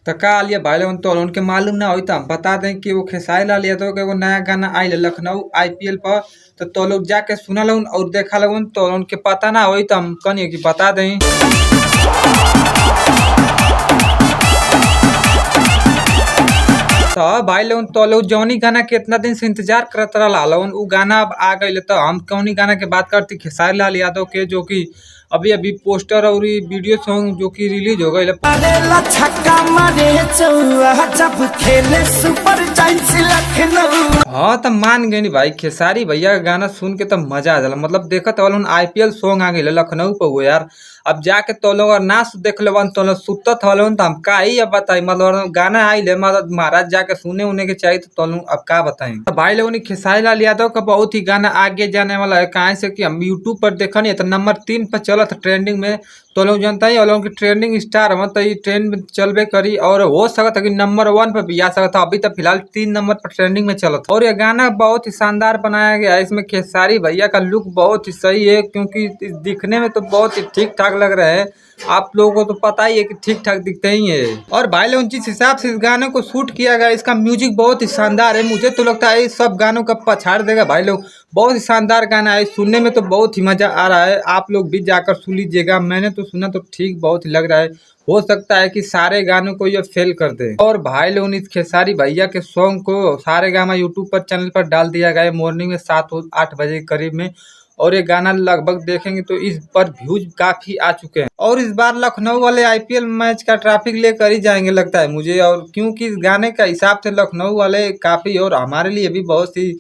तो का लिया भाई लोगन तो उनके मालूम ना होई तो हम बता दें कि वो खेसारी लाल यादव के एगो नया गाना आइल लखनऊ आईपीएल पर। तो लोग जाके सुना लगन और देखा लगन तो उनके पता ना होई तो हम कहिए कि बता दें। तो भाई लोगन तो लोग जौनी गाना के इतना दिन से इंतजार करत रहा लोगन उ गाना अब आ गई। तो हम कौनी गाना के बात करती खेसारी लाल यादव के, जो कि अभी अभी पोस्टर और वीडियो सॉन्ग जो कि रिलीज हो गई। हाँ तो मान गए नहीं भाई, खेसारी भैया का गाना सुन के तो मजा आ जाला। मतलब देखत वालों आईपीएल सॉन्ग आ गई लखनऊ पे वो यार। अब जाके तो लोग ना देख लेवन तो लोग सुतत हलन तो हम का ही अब बताई। मतलब गाना आई ले मतलब महाराज जाके सुने उने के चाहिए तो लोग अब का बताएं। तो भाई लोगों ने खेसारी लाल यादव का बहुत ही गाना आगे जाने वाला है। कहाँ से कि हम यूट्यूब पर देखा नहीं तो नंबर 3 पर चला था ट्रेंडिंग में। तो लोग जानता ही लोगों की ट्रेंडिंग स्टार हम तो ये ट्रेंड में चलबे करी और हो सकता कि नंबर 1 पर भी आ सकता। अभी तक फिलहाल 3 नंबर पर ट्रेंडिंग में चला था। और ये गाना बहुत ही शानदार बनाया गया है। इसमें खेसारी भैया का लुक बहुत ही सही है, क्योंकि दिखने में तो बहुत ही ठीक ठाक लग रहा है। आप लोगों को तो पता ही है कि ठीक ठाक दिखते ही है। और भाई लोग जिस हिसाब से इस गाने को शूट किया गया, इसका म्यूजिक बहुत ही शानदार है। मुझे तो लगता है इस सब गानों का पछाड़ देगा भाई लोग। बहुत ही शानदार गाना है, सुनने में तो बहुत ही मजा आ रहा है। आप लोग भी जाकर सुन लीजिएगा। मैंने तो सुना तो ठीक बहुत ही लग रहा है। हो सकता है कि सारे गानों को ये फेल कर दे। और भाई लोग इस खेसारी भैया के सॉन्ग को सारे गाना यूट्यूब पर चैनल पर डाल दिया गया है मॉर्निंग में 7-8 बजे के करीब में। और ये गाना लगभग देखेंगे तो इस पर व्यूज काफी आ चुके हैं। और इस बार लखनऊ वाले आईपीएल मैच का ट्रैफिक लेकर ही जाएंगे लगता है मुझे। और क्योंकि इस गाने का हिसाब से लखनऊ वाले काफी और हमारे लिए भी बहुत ही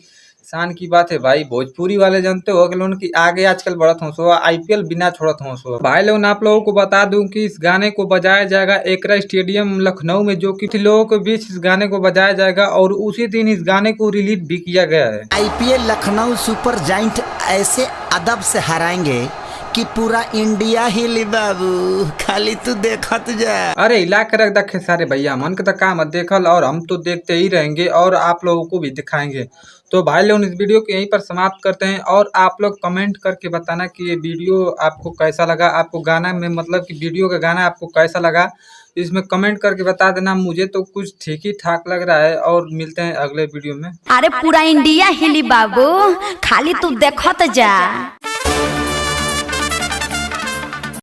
शान की बात है भाई। भोजपुरी वाले जानते हो कि लोगों की आगे आजकल बढ़त हो सो आईपीएल बिना छोड़त हो सो। भाई लोग आप लोगों को बता दूं कि इस गाने को बजाया जाएगा एकरा स्टेडियम लखनऊ में, जो कि लोगों के बीच इस गाने को बजाया जाएगा। और उसी दिन इस गाने को रिलीज भी किया गया है। आईपीएल लखनऊ सुपर जायंट ऐसे अदब से हराएंगे कि पूरा इंडिया हिली बाबू, खाली तू देखत जा। अरे हिला के रख दे सारे भैया, मन के तो काम देखल और हम तो देखते ही रहेंगे और आप लोगों को भी दिखाएंगे। तो भाई लोग इस वीडियो को यहीं पर समाप्त करते हैं। और आप लोग कमेंट करके बताना कि ये वीडियो आपको कैसा लगा। आपको गाना में मतलब कि वीडियो का गाना आपको कैसा लगा, इसमें कमेंट करके बता देना। मुझे तो कुछ ठीक ही ठाक लग रहा है। और मिलते हैं अगले वीडियो में। अरे पूरा इंडिया हिली बाबू, खाली तू देखत जा।